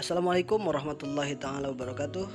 Assalamualaikum warahmatullahi taala wabarakatuh.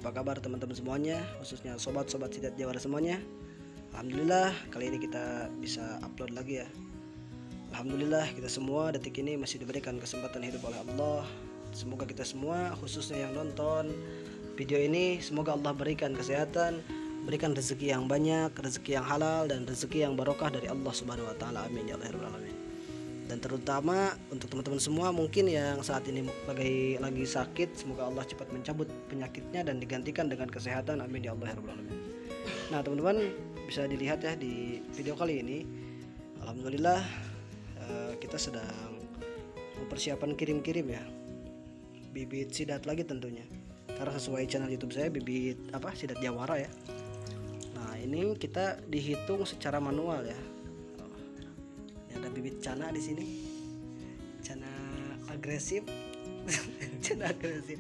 Apa kabar teman-teman semuanya, khususnya sobat-sobat sidat jawara semuanya. Alhamdulillah kali ini kita bisa upload lagi ya. Alhamdulillah kita semua detik ini masih diberikan kesempatan hidup oleh Allah. Semoga kita semua, khususnya yang nonton video ini, semoga Allah berikan kesehatan, berikan rezeki yang banyak, rezeki yang halal, dan rezeki yang barokah dari Allah Subhanahu wa taala. Amin ya rabbal alamin. Dan terutama untuk teman-teman semua mungkin yang saat ini lagi sakit, semoga Allah cepat mencabut penyakitnya dan digantikan dengan kesehatan. Amin ya Allah ya rabbal alamin. Nah teman-teman, bisa dilihat ya di video kali ini, alhamdulillah kita sedang mempersiapkan kirim-kirim ya bibit sidat lagi tentunya, karena sesuai channel YouTube saya bibit sidat jawara ya. Nah ini kita dihitung secara manual ya. Ada bibit cana di sini, cana agresif, cana agresif.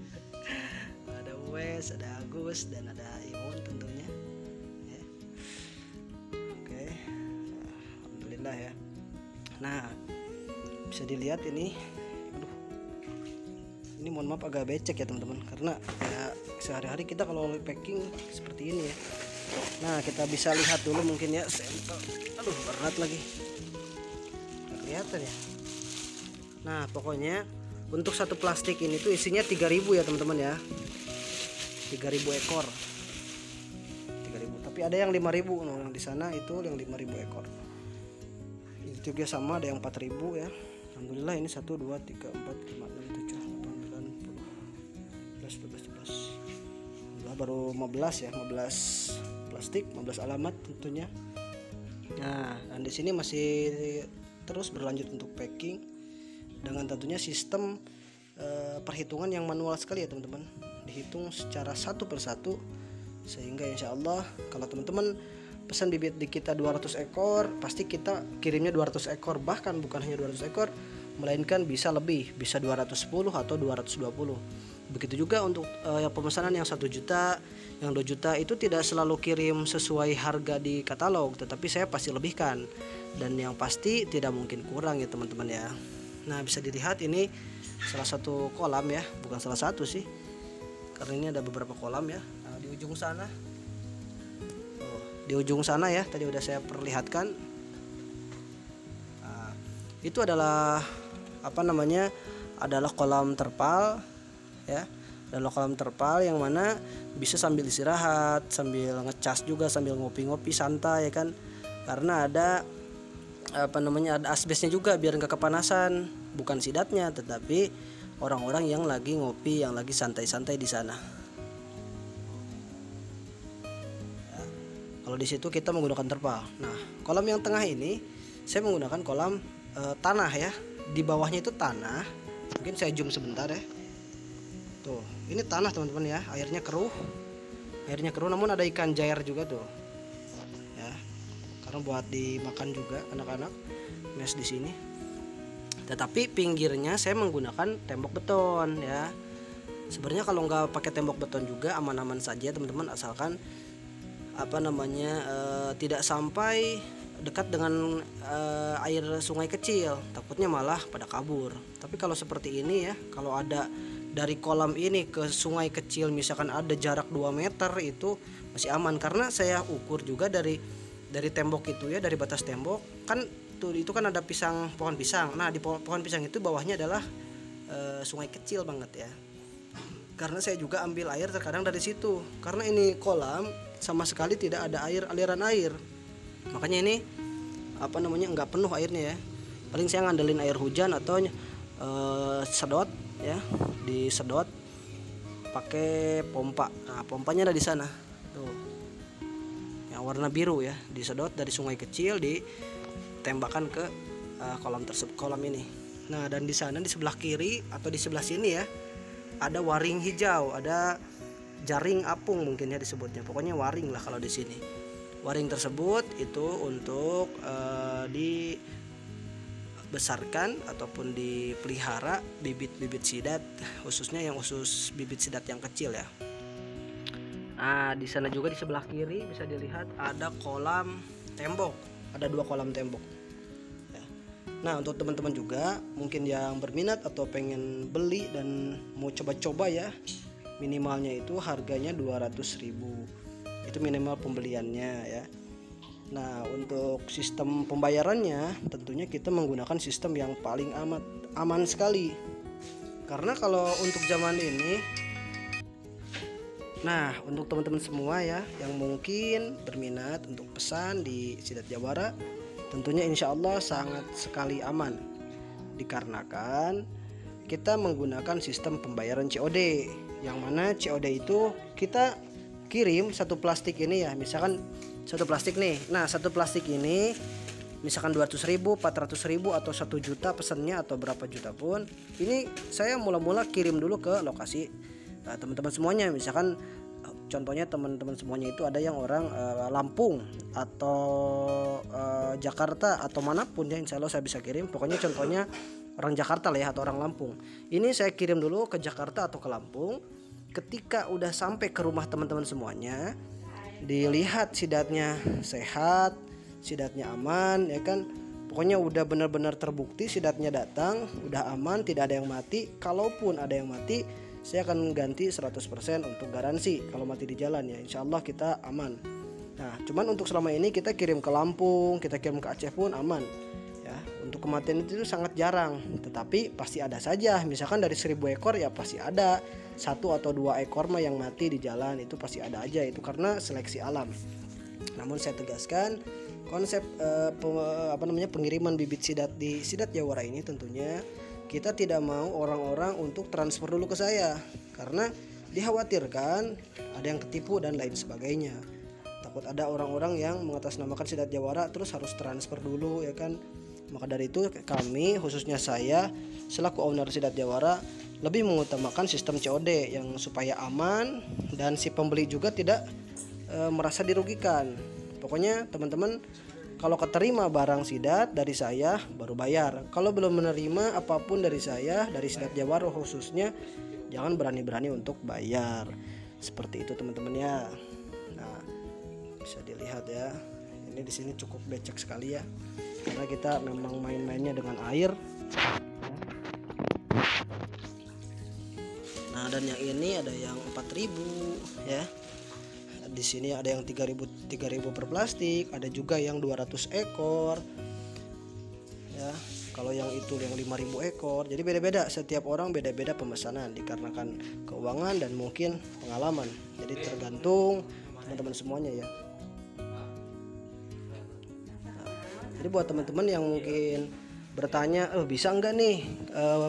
Ada Wes, ada Agus, dan ada Imun tentunya. Ya. Oke, alhamdulillah ya. Nah, bisa dilihat ini, ini mohon maaf agak becek ya teman-teman, karena ya sehari-hari kita kalau packing seperti ini ya. Nah, kita bisa lihat dulu mungkin ya sampel. Aduh, berat lagi. Kelihatan ya. Nah pokoknya untuk satu plastik ini tuh isinya 3000 ya teman-teman ya, 3000 ekor, 3000. Tapi ada yang 5000, nah, yang di sana itu yang 5000 ekor. Itu juga sama, ada yang 4000 ya. Alhamdulillah ini 1 2 3 4 5 6 7 8 9 10 11 12 baru 15 ya, 15 plastik, 15 alamat tentunya. Nah dan di sini masih terus berlanjut untuk packing dengan tentunya sistem perhitungan yang manual sekali ya teman-teman, dihitung secara satu persatu, sehingga insya Allah kalau teman-teman pesan bibit di kita 200 ekor pasti kita kirimnya 200 ekor, bahkan bukan hanya 200 ekor melainkan bisa lebih, bisa 210 atau 220. Begitu juga untuk yang pemesanan yang 1 juta, yang 2 juta itu tidak selalu kirim sesuai harga di katalog, tetapi saya pasti lebihkan, dan yang pasti tidak mungkin kurang ya teman-teman ya. Nah bisa dilihat ini salah satu kolam ya, bukan salah satu sih, karena ini ada beberapa kolam ya. Nah, di ujung sana, di ujung sana ya tadi udah saya perlihatkan. Nah, itu adalah adalah kolam terpal ya, adalah kolam terpal yang mana bisa sambil istirahat, sambil ngecas juga, sambil ngopi-ngopi santai ya kan, karena ada ada asbesnya juga biar nggak kepanasan, bukan sidatnya tetapi orang-orang yang lagi ngopi, yang lagi santai-santai di sana ya. Kalau di situ kita menggunakan terpal. Nah kolam yang tengah ini saya menggunakan kolam tanah ya, di bawahnya itu tanah. Mungkin saya zoom sebentar ya. Tuh, ini tanah teman-teman ya, airnya keruh, namun ada ikan jair juga tuh, ya, karena buat dimakan juga anak-anak mes di sini. Tetapi pinggirnya saya menggunakan tembok beton ya. Sebenarnya kalau nggak pakai tembok beton juga aman-aman saja teman-teman, asalkan tidak sampai dekat dengan air sungai kecil, takutnya malah pada kabur. Tapi kalau seperti ini ya, kalau ada dari kolam ini ke sungai kecil misalkan ada jarak 2 meter itu masih aman, karena saya ukur juga dari tembok itu ya, dari batas tembok kan tuh, itu kan ada pohon pisang. Nah di pohon pisang itu bawahnya adalah sungai kecil banget ya, karena saya juga ambil air terkadang dari situ, karena ini kolam sama sekali tidak ada aliran air, makanya ini nggak penuh airnya ya. Paling saya ngandelin air hujan atau sedot ya, disedot pakai pompa. Nah pompanya ada di sana tuh, yang warna biru ya, disedot dari sungai kecil, ditembakkan ke kolam ini. Nah dan di sana di sebelah kiri atau di sebelah sini ya ada waring hijau, ada jaring apung mungkin ya disebutnya, pokoknya waring lah kalau di sini. Waring tersebut itu untuk dibesarkan ataupun dipelihara bibit-bibit sidat, khususnya yang khusus bibit sidat yang kecil ya. Nah di sana juga di sebelah kiri bisa dilihat ada kolam tembok, ada 2 kolam tembok ya. Nah, untuk teman-teman juga mungkin yang berminat atau pengen beli dan mau coba-coba ya, minimalnya itu harganya 200.000. Itu minimal pembeliannya ya. Nah, untuk sistem pembayarannya tentunya kita menggunakan sistem yang paling aman sekali. Karena kalau untuk zaman ini, nah untuk teman-teman semua ya yang mungkin berminat untuk pesan di Sidat Jawara, tentunya insya Allah sangat sekali aman, dikarenakan kita menggunakan sistem pembayaran COD, yang mana COD itu kita kirim satu plastik ini ya, misalkan satu plastik nih. Nah, satu plastik ini misalkan 200.000, 400.000 atau 1 juta pesannya atau berapa juta pun, ini saya mula-mula kirim dulu ke lokasi teman-teman semuanya. Misalkan contohnya teman-teman semuanya itu ada yang orang Lampung atau Jakarta atau manapun ya, insya Allah saya bisa kirim. Pokoknya contohnya orang Jakarta lah ya, atau orang Lampung. Ini saya kirim dulu ke Jakarta atau ke Lampung. Ketika udah sampai ke rumah teman-teman semuanya, dilihat sidatnya sehat, sidatnya aman ya kan. Pokoknya udah benar-benar terbukti sidatnya datang, udah aman, tidak ada yang mati. Kalaupun ada yang mati, saya akan ganti 100% untuk garansi kalau mati di jalan ya. Insya Allah kita aman. Nah, cuman untuk selama ini kita kirim ke Lampung, kita kirim ke Aceh pun aman ya. Untuk kematian itu sangat jarang, tetapi pasti ada saja. Misalkan dari 1000 ekor ya pasti ada 1 atau 2 ekor mah yang mati di jalan, itu pasti ada aja, itu karena seleksi alam. Namun saya tegaskan, konsep pengiriman bibit sidat di Sidat Jawara ini tentunya kita tidak mau orang-orang untuk transfer dulu ke saya, karena dikhawatirkan ada yang ketipu dan lain sebagainya. Takut ada orang-orang yang mengatasnamakan Sidat Jawara terus harus transfer dulu ya kan. Maka dari itu kami, khususnya saya selaku owner Sidat Jawara, lebih mengutamakan sistem COD yang supaya aman dan si pembeli juga tidak merasa dirugikan. Pokoknya teman-teman kalau keterima barang sidat dari saya baru bayar. Kalau belum menerima apapun dari saya, dari Sidat Jawara khususnya, jangan berani-berani untuk bayar. Seperti itu teman-teman ya. Nah, bisa dilihat ya. Ini di sini cukup becek sekali ya. Karena kita memang main-mainnya dengan air. Nah, dan yang ini ada yang 4.000 ya. Di sini ada yang 3.000 per plastik, ada juga yang 200 ekor. Ya, kalau yang itu yang 5.000 ekor. Jadi beda-beda, setiap orang beda-beda pemesanan dikarenakan keuangan dan mungkin pengalaman. Jadi tergantung teman-teman semuanya ya. Nah, jadi buat teman-teman yang mungkin bertanya, bisa enggak nih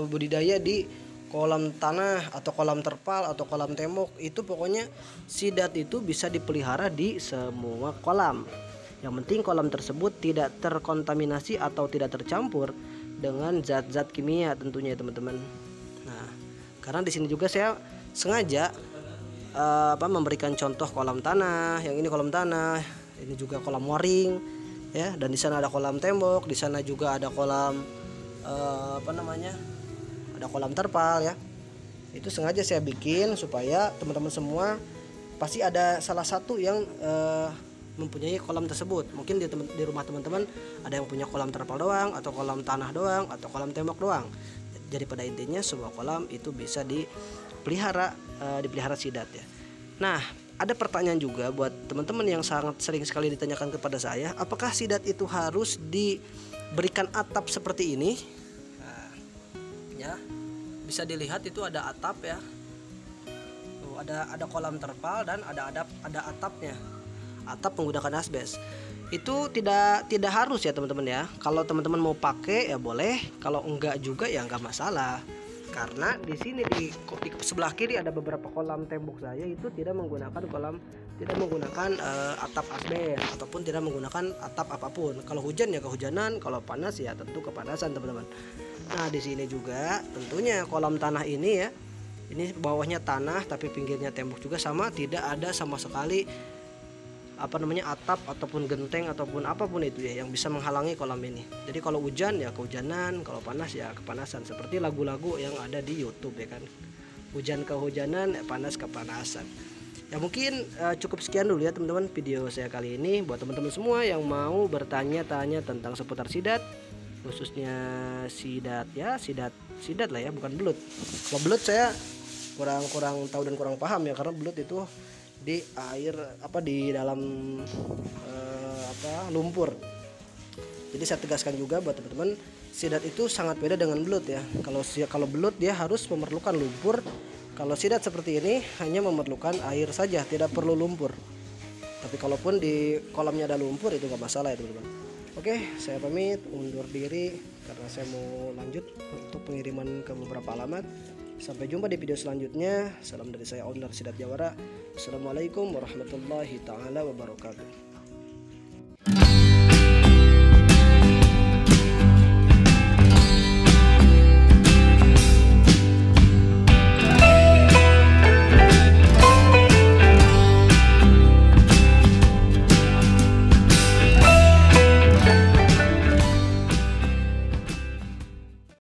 budidaya di kolam tanah atau kolam terpal atau kolam tembok, itu pokoknya sidat itu bisa dipelihara di semua kolam. Yang penting kolam tersebut tidak terkontaminasi atau tidak tercampur dengan zat-zat kimia tentunya ya teman-teman. Nah, karena di sini juga saya sengaja memberikan contoh kolam tanah. Yang ini kolam tanah, ini juga kolam waring ya, dan di sana ada kolam tembok, di sana juga ada kolam ada kolam terpal ya. Itu sengaja saya bikin supaya teman-teman semua pasti ada salah satu yang mempunyai kolam tersebut. Mungkin di rumah teman-teman ada yang punya kolam terpal doang, atau kolam tanah doang, atau kolam tembok doang. Jadi pada intinya semua kolam itu bisa dipelihara sidat ya. Nah, ada pertanyaan juga buat teman-teman yang sangat sering sekali ditanyakan kepada saya, apakah sidat itu harus diberikan atap seperti ini? Ya, bisa dilihat itu ada atap ya. Tuh, ada kolam terpal dan ada atapnya. Atap menggunakan asbes. Itu tidak harus ya teman-teman ya. Kalau teman-teman mau pakai ya boleh, kalau enggak juga ya enggak masalah. Karena di sini di sebelah kiri ada beberapa kolam tembok saya itu tidak menggunakan atap asbes ataupun tidak menggunakan atap apapun. Kalau hujan ya kehujanan, kalau panas ya tentu kepanasan teman-teman. Nah, di sini juga tentunya kolam tanah ini ya. Ini bawahnya tanah tapi pinggirnya tembok juga sama, tidak ada sama sekali atap ataupun genteng ataupun apapun itu ya yang bisa menghalangi kolam ini. Jadi kalau hujan ya kehujanan, kalau panas ya kepanasan, seperti lagu-lagu yang ada di YouTube ya kan. Hujan kehujanan, panas kepanasan. Ya mungkin cukup sekian dulu ya teman-teman video saya kali ini. Buat teman-teman semua yang mau bertanya-tanya tentang seputar sidat, khususnya sidat ya, sidat lah ya, bukan belut. Kalau belut saya kurang tahu dan kurang paham ya, karena belut itu di air di dalam lumpur. Jadi saya tegaskan juga buat teman-teman, sidat itu sangat beda dengan belut ya. Kalau belut dia harus memerlukan lumpur, kalau sidat seperti ini hanya memerlukan air saja, tidak perlu lumpur. Tapi kalaupun di kolamnya ada lumpur itu nggak masalah ya teman-teman. Oke, saya pamit undur diri karena saya mau lanjut untuk pengiriman ke beberapa alamat. Sampai jumpa di video selanjutnya. Salam dari saya, owner Sidat Jawara. Assalamualaikum warahmatullahi taala wabarakatuh.